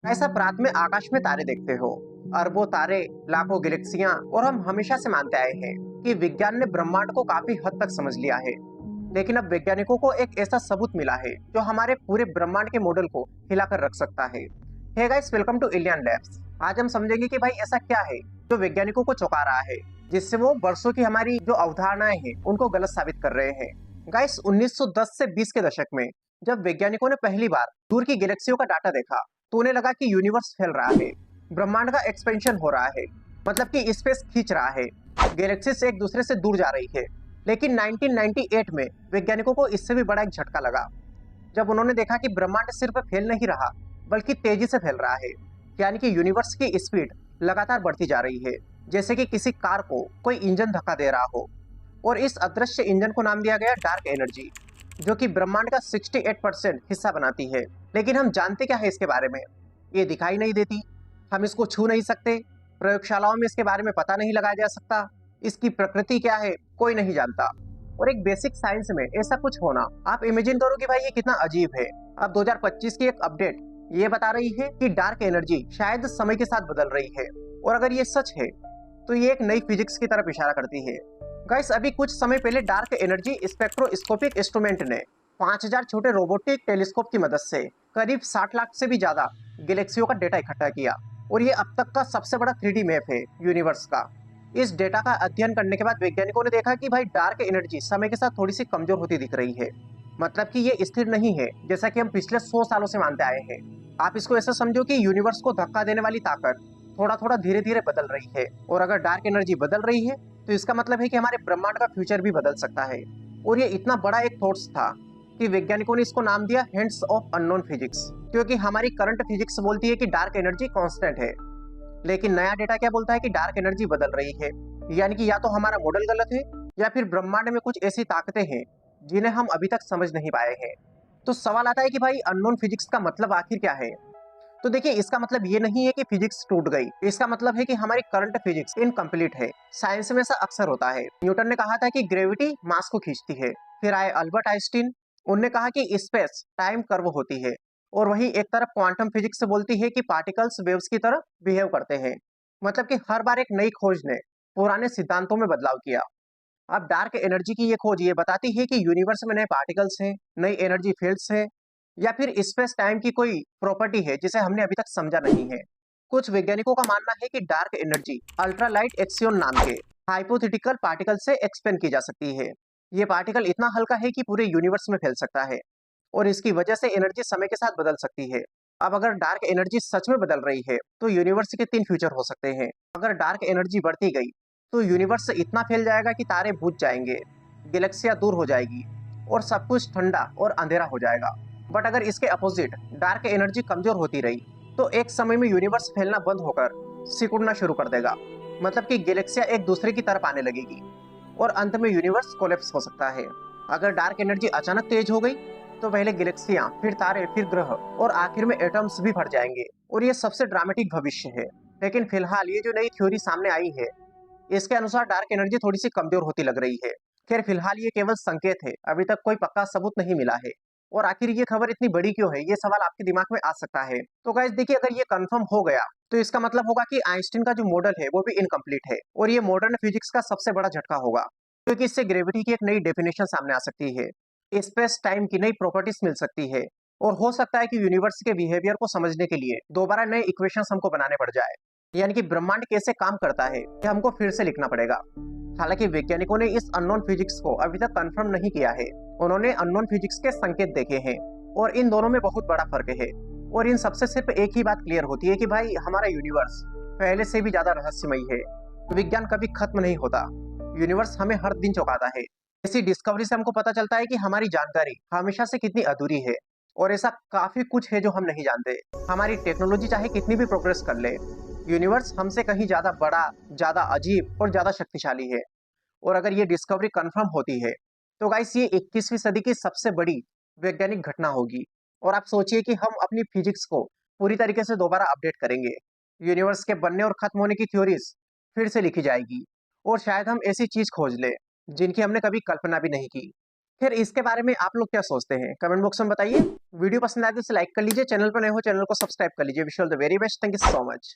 ऐसा रात में आकाश में तारे देखते हो, अरबों तारे, लाखों गैलेक्सियां, और हम हमेशा से मानते आए हैं कि विज्ञान ने ब्रह्मांड को काफी हद तक समझ लिया है। लेकिन अब वैज्ञानिकों को एक ऐसा सबूत मिला है जो हमारे पूरे ब्रह्मांड के मॉडल को हिलाकर रख सकता है। Hey guys, welcome to alien labs. आज हम समझेंगे कि भाई ऐसा क्या है जो वैज्ञानिकों को चौंका रहा है, जिससे वो वर्षों की हमारी जो अवधारणाएं हैं उनको गलत साबित कर रहे हैं। गाइस, 1910 से 20 के दशक में जब वैज्ञानिकों ने पहली बार दूर की गैलेक्सियों का डाटा देखा, तो उन्हें लगा कि यूनिवर्स फैल रहा है, ब्रह्मांड का एक्सपेंशन हो रहा है, मतलब कि स्पेस खींच रहा है, गैलेक्सीज एक दूसरे से दूर जा रही है। लेकिन 1998 में वैज्ञानिकों को इससे भी बड़ा एक झटका लगा, जब उन्होंने देखा कि ब्रह्मांड सिर्फ फैल नहीं रहा बल्कि तेजी से फैल रहा है। यानी कि यूनिवर्स की स्पीड लगातार बढ़ती जा रही है, जैसे कि किसी कार को कोई इंजन धक्का दे रहा हो। और इस अदृश्य इंजन को नाम दिया गया डार्क एनर्जी, जो कि ब्रह्मांड का 68% हिस्सा बनाती है। लेकिन हम जानते क्या है इसके बारे में? ये दिखाई नहीं देती, हम इसको छू नहीं सकते, प्रयोगशालाओं में इसके बारे में पता नहीं लगाया जा सकता, इसकी प्रकृति क्या है कोई नहीं जानता। और एक बेसिक साइंस में ऐसा कुछ होना, आप इमेजिन करो कि भाई ये कितना अजीब है। अब 2025 की एक अपडेट ये बता रही है कि डार्क एनर्जी शायद समय के साथ बदल रही है। और अगर ये सच है तो ये एक नई फिजिक्स की तरफ इशारा करती है। गाइस, अभी कुछ समय पहले डार्क एनर्जी स्पेक्ट्रोस्कोपिक इंस्ट्रूमेंट ने 5000 छोटे रोबोटिक टेलीस्कोप की मदद से करीब 60 लाख से भी ज्यादा गैलेक्सियों का डेटा इकट्ठा किया। और ये अब तक का सबसे बड़ा 3D मैप है यूनिवर्स का। इस डेटा का अध्ययन करने के बाद वैज्ञानिकों ने देखा कि भाई डार्क एनर्जी समय के साथ थोड़ी सी कमजोर होती दिख रही है। मतलब कि ये स्थिर नहीं है जैसा कि हम पिछले 100 सालों से मानते आए हैं। आप इसको ऐसा समझो कि यूनिवर्स को धक्का देने वाली ताकत थोड़ा थोड़ा धीरे धीरे बदल रही है। और अगर डार्क एनर्जी बदल रही है तो इसका मतलब है कि हमारे ब्रह्मांड का फ्यूचर भी बदल सकता है। और ये इतना बड़ा एक थॉट्स था कि वैज्ञानिकों ने इसको नाम दिया हैंड्स ऑफ अननोन फिजिक्स, क्योंकि हमारी करंट फिजिक्स बोलती है कि डार्क एनर्जी कांस्टेंट है, लेकिन नया डेटा क्या बोलता है कि डार्क एनर्जी बदल रही है। यानी कि या तो हमारा मॉडल गलत है या फिर ब्रह्मांड में कुछ ऐसी ताकतें हैं जिन्हें हम अभी तक समझ नहीं पाए हैं। तो सवाल आता है कि भाई अननोन फिजिक्स का मतलब आखिर क्या है? तो देखिए, इसका मतलब ये नहीं है कि फिजिक्स टूट गई, इसका मतलब है कि हमारी करंट फिजिक्स इनकम्प्लीट है। साइंस में ऐसा अक्सर होता है। न्यूटन ने कहा था कि ग्रेविटी मास को खींचती है, फिर आए अल्बर्ट आइंस्टीन, उनने कहा कि स्पेस टाइम कर्व होती है। और वहीं एक तरफ क्वांटम फिजिक्स बोलती है कि पार्टिकल्स वेव्स की तरह बिहेव करते हैं। मतलब कि हर बार एक नई खोज ने पुराने सिद्धांतों में बदलाव किया। अब डार्क एनर्जी की ये खोज ये बताती है कि यूनिवर्स में नए पार्टिकल्स हैं, नई एनर्जी फील्ड्स हैं, या फिर स्पेस टाइम की कोई प्रॉपर्टी है जिसे हमने अभी तक समझा नहीं है। कुछ वैज्ञानिकों का मानना है कि डार्क एनर्जी अल्ट्रालाइट एक्सियन नाम के हाइपोथेटिकल पार्टिकल से एक्सप्लेन की जा सकती है। ये पार्टिकल इतना हल्का है कि पूरे यूनिवर्स में फैल सकता है, और इसकी वजह से एनर्जी समय के साथ बदल सकती है। अब अगर डार्क एनर्जी सच में बदल रही है तो यूनिवर्स के 3 फ्यूचर हो सकते हैं। अगर डार्क एनर्जी बढ़ती गई तो यूनिवर्स इतना फैल जाएगा कि तारे बुझ जाएंगे, गैलेक्सियां दूर हो जाएगी, और सब कुछ ठंडा और अंधेरा हो जाएगा। बट अगर इसके अपोजिट डार्क एनर्जी कमजोर होती रही तो एक समय में यूनिवर्स फैलना बंद होकर सिकुड़ना शुरू कर देगा। मतलब कि गैलेक्सियां एक दूसरे की तरफ आने लगेगी, और अंत में यूनिवर्स कोलैप्स हो सकता है। अगर डार्क एनर्जी अचानक तेज हो गई तो पहले गैलेक्सियां, फिर तारे, फिर ग्रह, और आखिर में एटम्स भी फट जाएंगे। और ये सबसे ड्रामेटिक भविष्य है। लेकिन फिलहाल ये जो नई थ्योरी सामने आई है, इसके अनुसार डार्क एनर्जी थोड़ी सी कमजोर होती लग रही है। खैर, फिलहाल ये केवल संकेत है, अभी तक कोई पक्का सबूत नहीं मिला है। और आखिर ये खबर इतनी बड़ी क्यों है, ये सवाल आपके दिमाग में आ सकता है। तो गाइस देखिए, अगर ये कंफर्म हो गया तो इसका मतलब होगा कि आइंस्टीन का जो मॉडल है वो भी इनकम्प्लीट है, और ये मॉडर्न फिजिक्स का सबसे बड़ा झटका होगा, क्योंकि इससे ग्रेविटी की एक नई डेफिनेशन सामने आ सकती है, स्पेस टाइम की नई प्रॉपर्टीज मिल सकती है, और हो सकता है कि यूनिवर्स के बिहेवियर को समझने के लिए दोबारा नए इक्वेशंस हमको बनाने पड़ जाए। यानी कि ब्रह्मांड कैसे काम करता है ये हमको फिर से लिखना पड़ेगा। हालांकि वैज्ञानिकों ने इस अननोन फिजिक्स को अभी तक कंफर्म नहीं किया है। उन्होंने अननोन फिजिक्स के संकेत देखे हैं, और इन दोनों में बहुत बड़ा फर्क है। और इन सबसे सिर्फ एक ही बात क्लियर होती है कि भाई हमारा यूनिवर्स पहले से भी ज्यादा रहस्यमयी है। विज्ञान कभी खत्म नहीं होता, यूनिवर्स हमें हर दिन चौंकाता है। इसी डिस्कवरी से हमको पता चलता है कि हमारी जानकारी हमेशा से कितनी अधूरी है, और ऐसा काफी कुछ है जो हम नहीं जानते। हमारी टेक्नोलॉजी चाहे कितनी भी प्रोग्रेस कर ले, यूनिवर्स हमसे कहीं ज्यादा बड़ा, ज्यादा अजीब और ज्यादा शक्तिशाली है। और अगर ये डिस्कवरी कंफर्म होती है तो गाइस ये 21वीं सदी की सबसे बड़ी वैज्ञानिक घटना होगी। और आप सोचिए कि हम अपनी फिजिक्स को पूरी तरीके से दोबारा अपडेट करेंगे, यूनिवर्स के बनने और खत्म होने की थ्योरीज फिर से लिखी जाएगी, और शायद हम ऐसी चीज खोज ले जिनकी हमने कभी कल्पना भी नहीं की। फिर इसके बारे में आप लोग क्या सोचते हैं, कमेंट बॉक्स में बताइए। वीडियो पसंद आए तो इसे लाइक कर लीजिए, चैनल पर नए हो चैनल को सब्सक्राइब कर लीजिए। Wish you all the very best, thank you so much.